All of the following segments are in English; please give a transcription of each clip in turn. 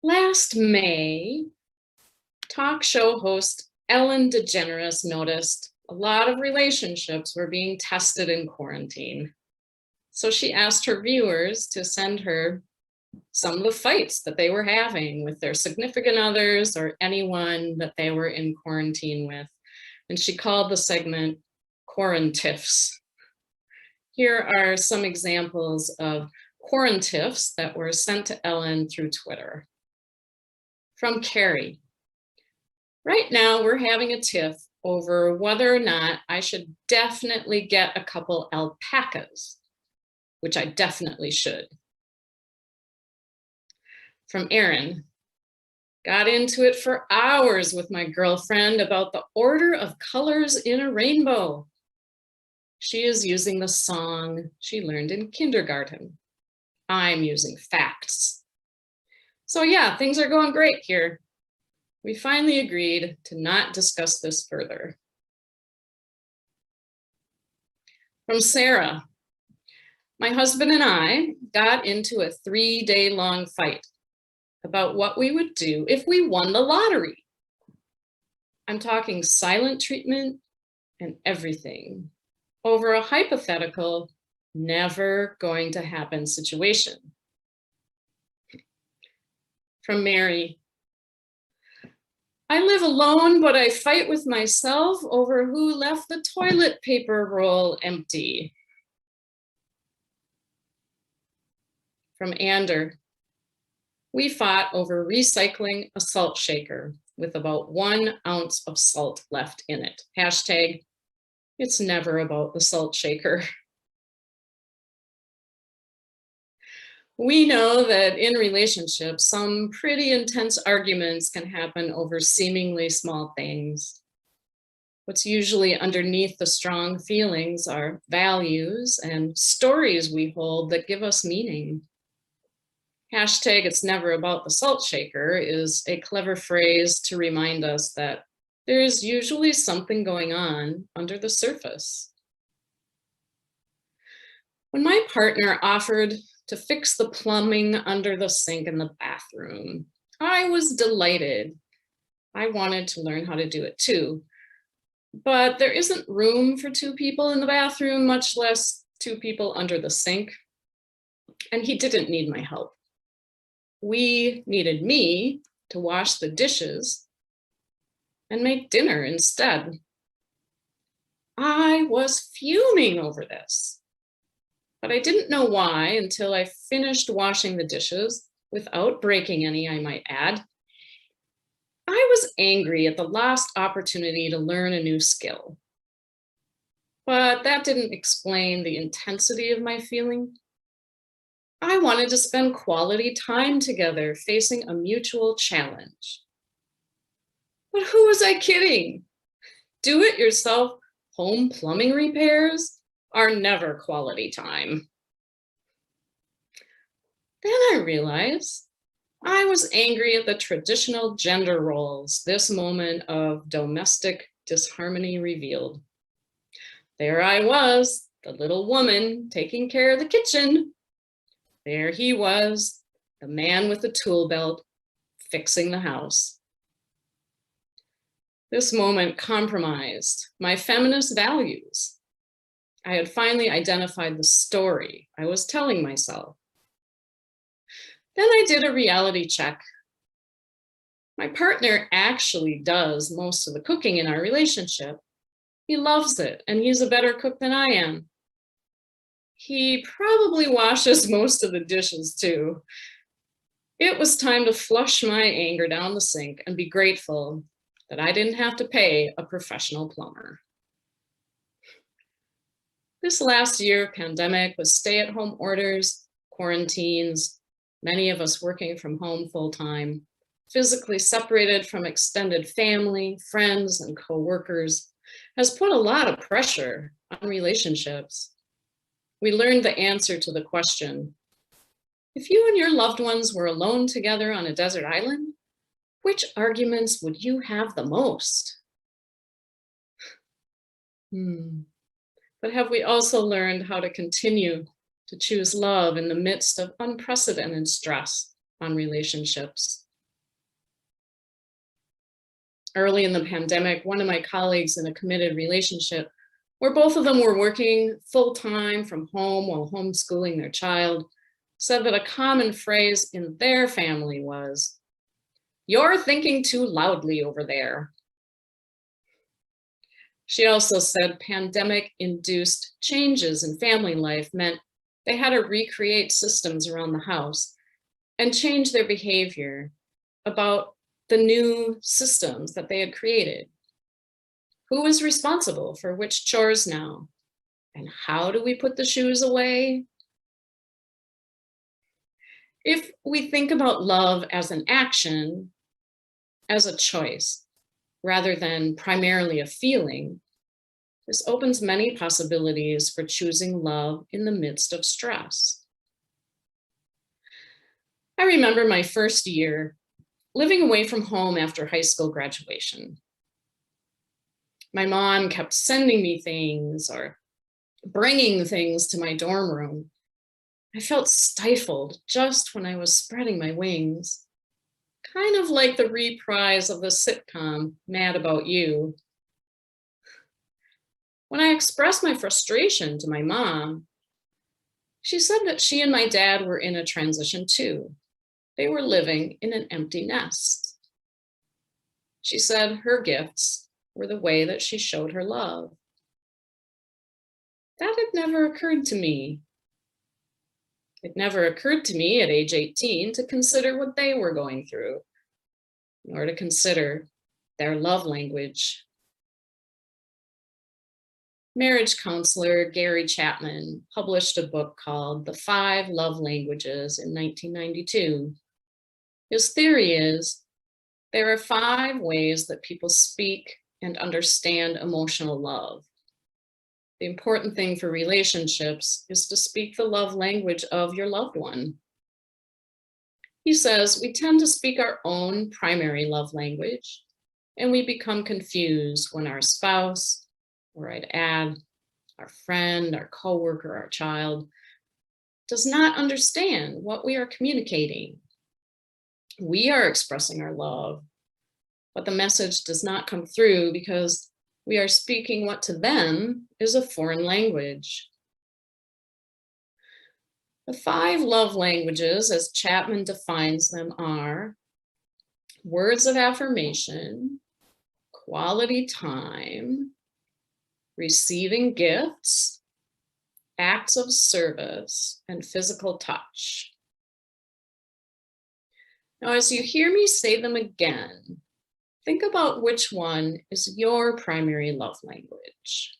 Last May, talk show host Ellen DeGeneres noticed a lot of relationships were being tested in quarantine. So she asked her viewers to send her some of the fights that they were having with their significant others or anyone that they were in quarantine with. And she called the segment Quaran-tiffs. Here are some examples of Quaran-tiffs that were sent to Ellen through Twitter. From Carrie. Right now we're having a tiff over whether or not I should definitely get a couple alpacas, which I definitely should. From Erin. Got into it for hours with my girlfriend about the order of colors in a rainbow. She is using the song she learned in kindergarten. I'm using facts. So yeah, things are going great here. We finally agreed to not discuss this further. From Sarah. My husband and I got into a 3-day-long fight about what we would do if we won the lottery. I'm talking silent treatment and everything over a hypothetical, never going to happen situation. From Mary. I live alone, but I fight with myself over who left the toilet paper roll empty. From Ander. We fought over recycling a salt shaker with about 1 ounce of salt left in it. Hashtag, it's never about the salt shaker. We know that in relationships, some pretty intense arguments can happen over seemingly small things. What's usually underneath the strong feelings are values and stories we hold that give us meaning. Hashtag it's never about the salt shaker is a clever phrase to remind us that there is usually something going on under the surface. When my partner offered to fix the plumbing under the sink in the bathroom, I was delighted. I wanted to learn how to do it too. But there isn't room for 2 people in the bathroom, much less 2 people under the sink. And he didn't need my help. We needed me to wash the dishes and make dinner instead. I was fuming over this, but I didn't know why until I finished washing the dishes, without breaking any, I might add. I was angry at the lost opportunity to learn a new skill. But that didn't explain the intensity of my feeling. I wanted to spend quality time together facing a mutual challenge. But who was I kidding? Do-it-yourself home plumbing repairs are never quality time. Then I realized I was angry at the traditional gender roles this moment of domestic disharmony revealed. There I was, the little woman taking care of the kitchen. There he was, the man with the tool belt, fixing the house. This moment compromised my feminist values. I had finally identified the story I was telling myself. Then I did a reality check. My partner actually does most of the cooking in our relationship. He loves it, and he's a better cook than I am. He probably washes most of the dishes too. It was time to flush my anger down the sink and be grateful that I didn't have to pay a professional plumber. This last year pandemic with stay-at-home orders, quarantines, many of us working from home full-time, physically separated from extended family, friends, and co-workers, has put a lot of pressure on relationships. We learned the answer to the question, if you and your loved ones were alone together on a desert island, which arguments would you have the most? But have we also learned how to continue to choose love in the midst of unprecedented stress on relationships? Early in the pandemic, one of my colleagues in a committed relationship, where both of them were working full time from home while homeschooling their child, said that a common phrase in their family was, "You're thinking too loudly over there." She also said pandemic induced changes in family life meant they had to recreate systems around the house and change their behavior about the new systems that they had created. Who is responsible for which chores now? And how do we put the shoes away? If we think about love as an action, as a choice, rather than primarily a feeling, this opens many possibilities for choosing love in the midst of stress. I remember my first year living away from home after high school graduation. My mom kept sending me things or bringing things to my dorm room. I felt stifled just when I was spreading my wings, kind of like the reprise of the sitcom Mad About You. When I expressed my frustration to my mom, she said that she and my dad were in a transition too. They were living in an empty nest. She said her gifts were the way that she showed her love. That had never occurred to me. It never occurred to me at age 18 to consider what they were going through, nor to consider their love language. Marriage counselor Gary Chapman published a book called The 5 Love Languages in 1992. His theory is there are 5 ways that people speak and understand emotional love. The important thing for relationships is to speak the love language of your loved one. He says we tend to speak our own primary love language, and we become confused when our spouse, or I'd add, our friend, our coworker, our child, does not understand what we are communicating. We are expressing our love, but the message does not come through because we are speaking what to them is a foreign language. The 5 love languages, as Chapman defines them, are words of affirmation, quality time, receiving gifts, acts of service, and physical touch. Now, as you hear me say them again, think about which one is your primary love language.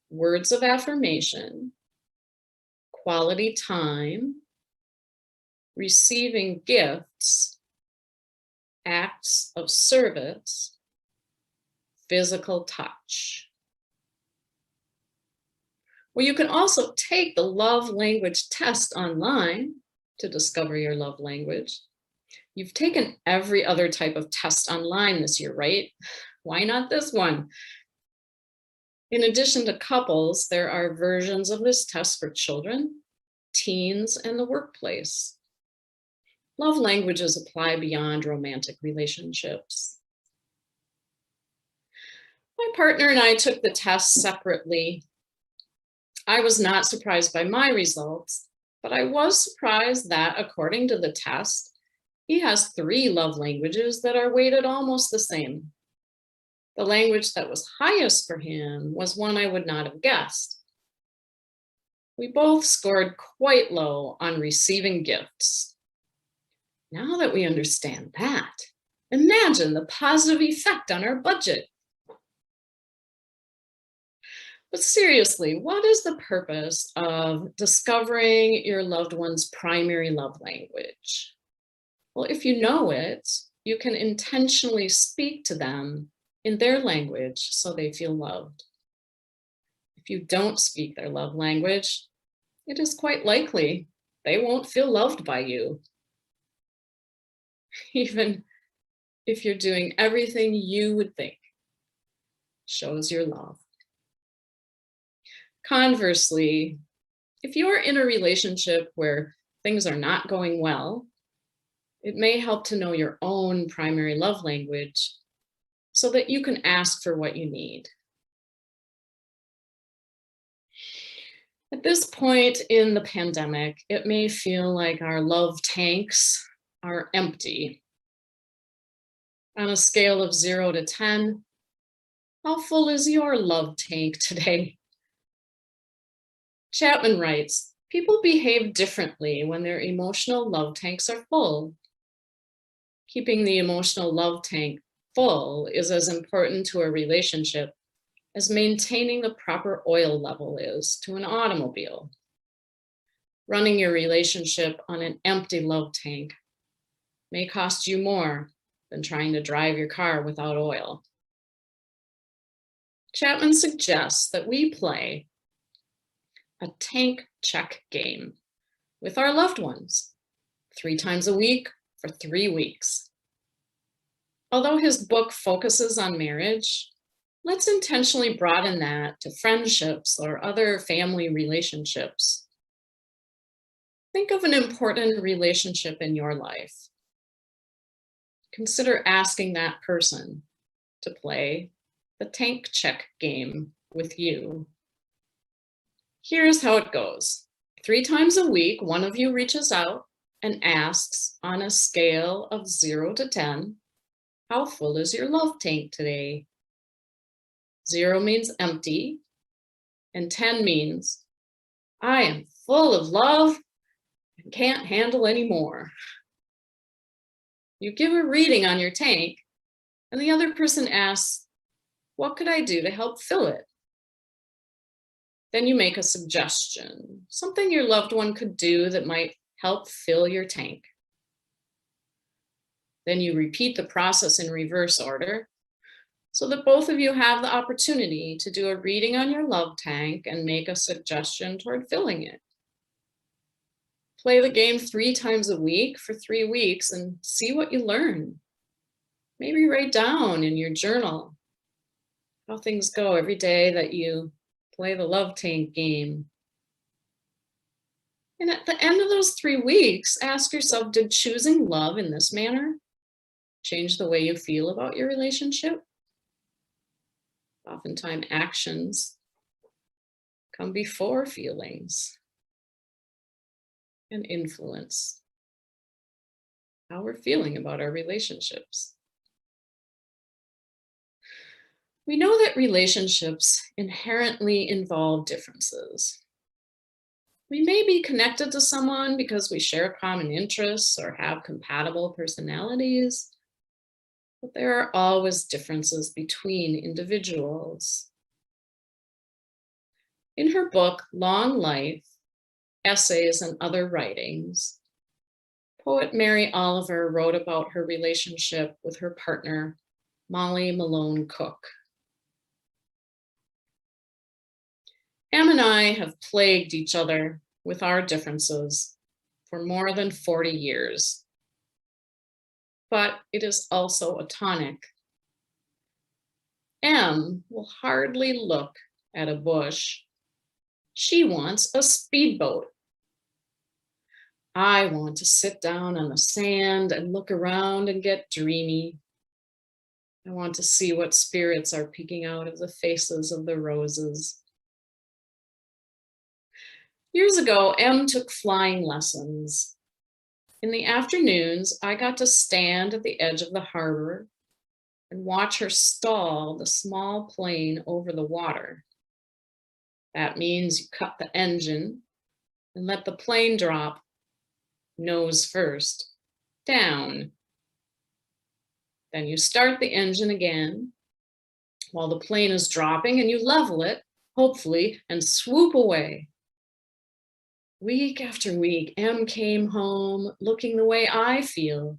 Words of affirmation, quality time, receiving gifts, acts of service, physical touch. Well, you can also take the love language test online to discover your love language. You've taken every other type of test online this year, right? Why not this one? In addition to couples, there are versions of this test for children, teens, and the workplace. Love languages apply beyond romantic relationships. My partner and I took the test separately. I was not surprised by my results, but I was surprised that, according to the test, he has 3 love languages that are weighted almost the same. The language that was highest for him was one I would not have guessed. We both scored quite low on receiving gifts. Now that we understand that, imagine the positive effect on our budget. But seriously, what is the purpose of discovering your loved one's primary love language? Well, if you know it, you can intentionally speak to them in their language so they feel loved. If you don't speak their love language, it is quite likely they won't feel loved by you, even if you're doing everything you would think shows your love. Conversely, if you're in a relationship where things are not going well, it may help to know your own primary love language so that you can ask for what you need. At this point in the pandemic, it may feel like our love tanks are empty. On a scale of 0 to 10, how full is your love tank today? Chapman writes, people behave differently when their emotional love tanks are full. Keeping the emotional love tank full is as important to a relationship as maintaining the proper oil level is to an automobile. Running your relationship on an empty love tank may cost you more than trying to drive your car without oil. Chapman suggests that we play a tank check game with our loved ones 3 times a week for 3 weeks. Although his book focuses on marriage, let's intentionally broaden that to friendships or other family relationships. Think of an important relationship in your life. Consider asking that person to play the tank check game with you. Here's how it goes. 3 times a week, one of you reaches out and asks on a scale of 0 to 10, how full is your love tank today? 0 means empty, and 10 means I am full of love and can't handle any more. You give a reading on your tank, and the other person asks, what could I do to help fill it? Then you make a suggestion, something your loved one could do that might help fill your tank. Then you repeat the process in reverse order so that both of you have the opportunity to do a reading on your love tank and make a suggestion toward filling it. Play the game 3 times a week for 3 weeks and see what you learn. Maybe write down in your journal how things go every day that you play the love tank game. And at the end of those 3 weeks, ask yourself, did choosing love in this manner change the way you feel about your relationship? Oftentimes actions come before feelings and influence how we're feeling about our relationships. We know that relationships inherently involve differences. We may be connected to someone because we share common interests or have compatible personalities, but there are always differences between individuals. In her book, Long Life, Essays and Other Writings, poet Mary Oliver wrote about her relationship with her partner, Molly Malone Cook. Em and I have plagued each other with our differences for more than 40 years. But it is also a tonic. Em will hardly look at a bush. She wants a speedboat. I want to sit down on the sand and look around and get dreamy. I want to see what spirits are peeking out of the faces of the roses. Years ago, Em took flying lessons. In the afternoons, I got to stand at the edge of the harbor and watch her stall the small plane over the water. That means you cut the engine and let the plane drop, nose first, down. Then you start the engine again while the plane is dropping and you level it, hopefully, and swoop away. Week after week, Em came home looking the way I feel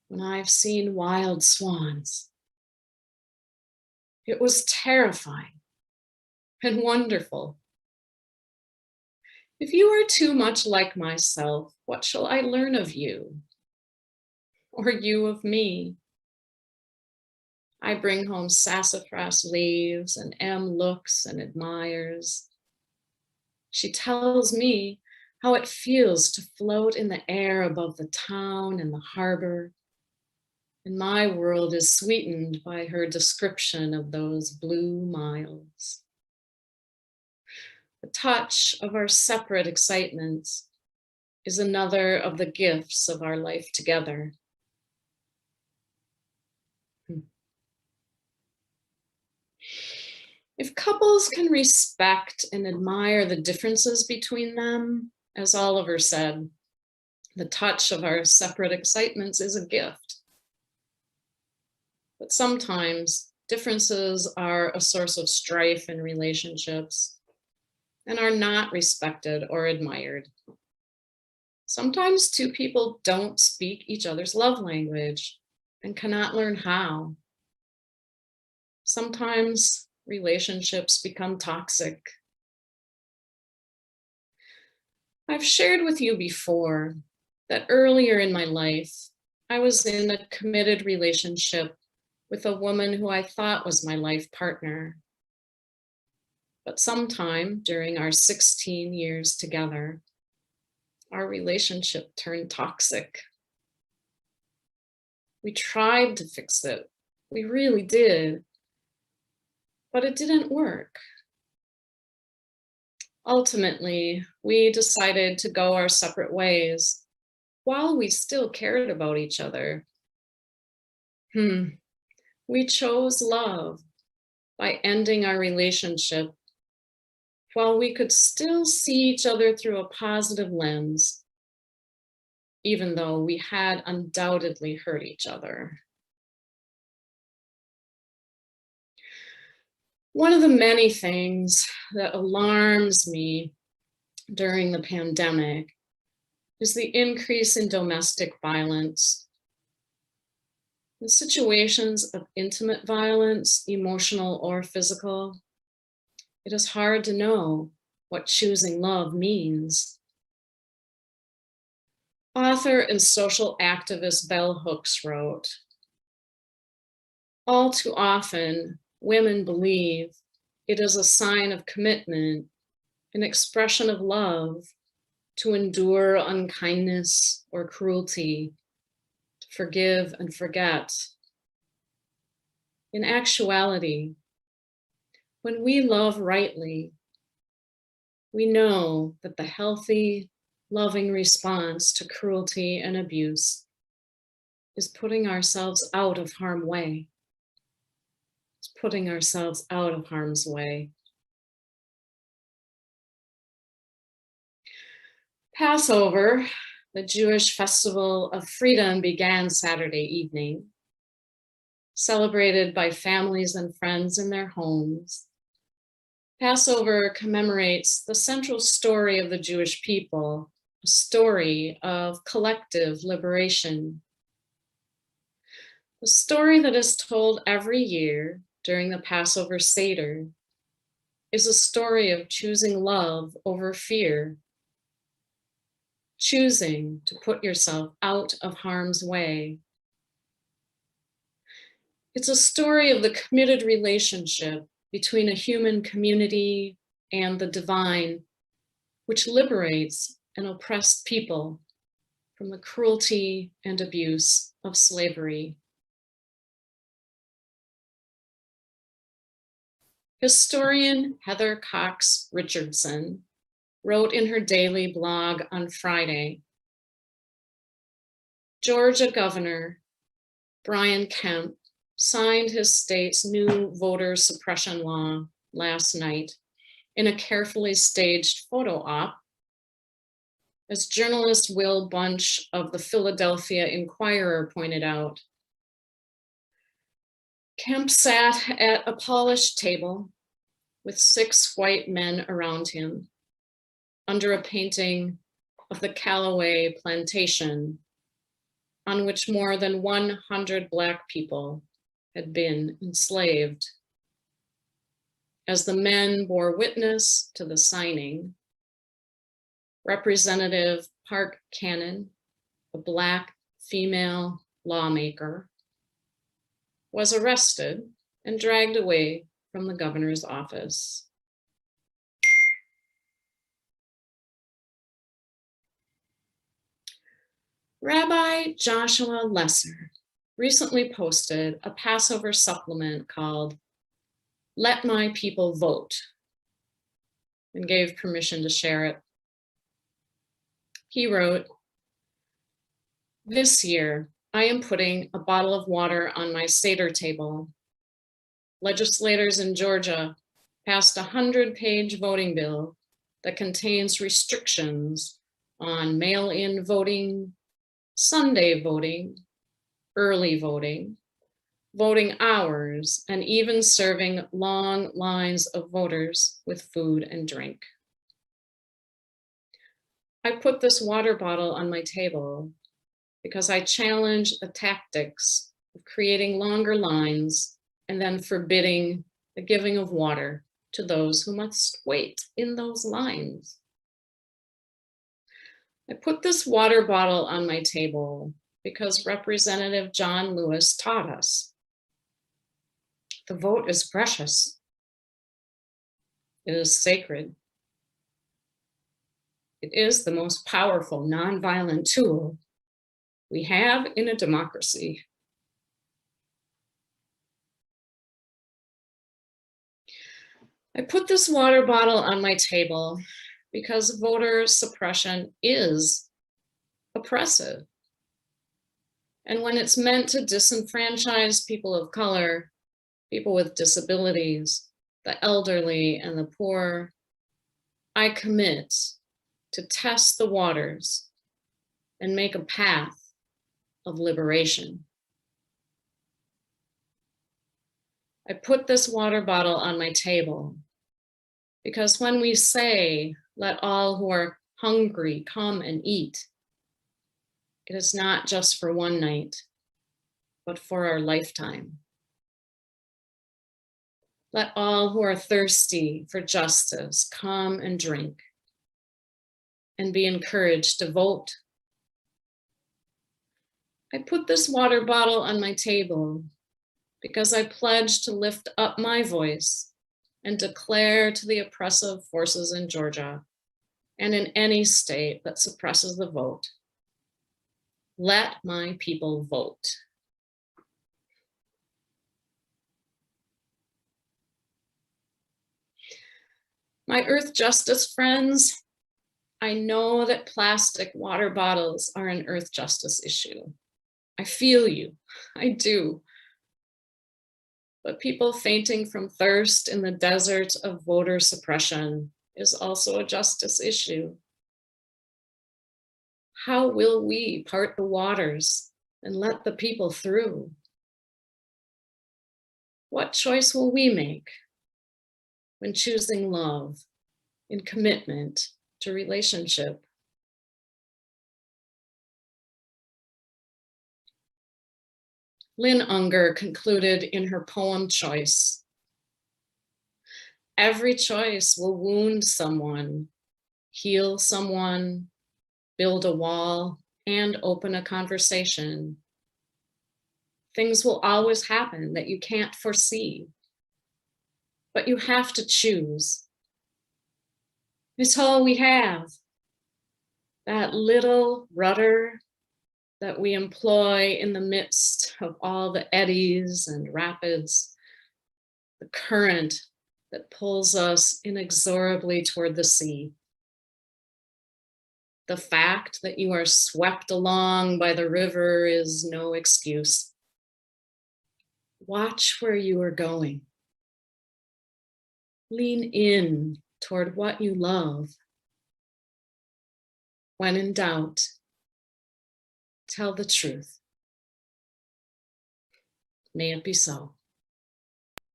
when I've seen wild swans. It was terrifying and wonderful. If you are too much like myself, what shall I learn of you? Or you of me? I bring home sassafras leaves and Em looks and admires. She tells me how it feels to float in the air above the town and the harbor, and my world is sweetened by her description of those blue miles. The touch of our separate excitements is another of the gifts of our life together. If couples can respect and admire the differences between them, as Oliver said, the touch of our separate excitements is a gift. But sometimes differences are a source of strife in relationships and are not respected or admired. Sometimes two people don't speak each other's love language and cannot learn how. Sometimes relationships become toxic. I've shared with you before that earlier in my life, I was in a committed relationship with a woman who I thought was my life partner. But sometime during our 16 years together, our relationship turned toxic. We tried to fix it. We really did. But it didn't work. Ultimately, we decided to go our separate ways while we still cared about each other. We chose love by ending our relationship while we could still see each other through a positive lens, even though we had undoubtedly hurt each other. One of the many things that alarms me during the pandemic is the increase in domestic violence. In situations of intimate violence, emotional or physical, it is hard to know what choosing love means. Author and social activist Bell Hooks wrote, "All too often, women believe it is a sign of commitment, an expression of love, to endure unkindness or cruelty, to forgive and forget. In actuality, when we love rightly, we know that the healthy, loving response to cruelty and abuse is putting ourselves out of harm's way. It's putting ourselves out of harm's way." Passover, the Jewish festival of freedom, began Saturday evening. Celebrated by families and friends in their homes, Passover commemorates the central story of the Jewish people, a story of collective liberation. The story that is told every year during the Passover Seder is a story of choosing love over fear, choosing to put yourself out of harm's way. It's a story of the committed relationship between a human community and the divine, which liberates an oppressed people from the cruelty and abuse of slavery. Historian Heather Cox Richardson wrote in her daily blog on Friday, "Georgia Governor Brian Kemp signed his state's new voter suppression law last night in a carefully staged photo op. As journalist Will Bunch of the Philadelphia Inquirer pointed out, Kemp sat at a polished table with 6 white men around him under a painting of the Callaway plantation on which more than 100 Black people had been enslaved. As the men bore witness to the signing, Representative Park Cannon, a Black female lawmaker, was arrested and dragged away from the governor's office." Rabbi Joshua Lesser recently posted a Passover supplement called Let My People Vote and gave permission to share it. He wrote, "This year, I am putting a bottle of water on my Seder table. Legislators in Georgia passed a 100-page voting bill that contains restrictions on mail-in voting, Sunday voting, early voting, voting hours, and even serving long lines of voters with food and drink. I put this water bottle on my table because I challenge the tactics of creating longer lines and then forbidding the giving of water to those who must wait in those lines. I put this water bottle on my table because Representative John Lewis taught us the vote is precious. It is sacred. It is the most powerful nonviolent tool we have in a democracy. I put this water bottle on my table because voter suppression is oppressive. And when it's meant to disenfranchise people of color, people with disabilities, the elderly, and the poor, I commit to test the waters and make a path of liberation. I put this water bottle on my table because when we say, let all who are hungry come and eat, it is not just for one night, but for our lifetime. Let all who are thirsty for justice come and drink and be encouraged to vote. I put this water bottle on my table because I pledge to lift up my voice and declare to the oppressive forces in Georgia and in any state that suppresses the vote, let my people vote. My earth justice friends, I know that plastic water bottles are an earth justice issue. I feel you, I do. But people fainting from thirst in the desert of voter suppression is also a justice issue. How will we part the waters and let the people through? What choice will we make when choosing love in commitment to relationship? Lynn Unger concluded in her poem Choice, every choice will wound someone, heal someone, build a wall, and open a conversation. Things will always happen that you can't foresee, but you have to choose. It's all we have, that little rudder that we employ in the midst of all the eddies and rapids, the current that pulls us inexorably toward the sea. The fact that you are swept along by the river is no excuse. Watch where you are going. Lean in toward what you love. When in doubt, tell the truth. May it be so.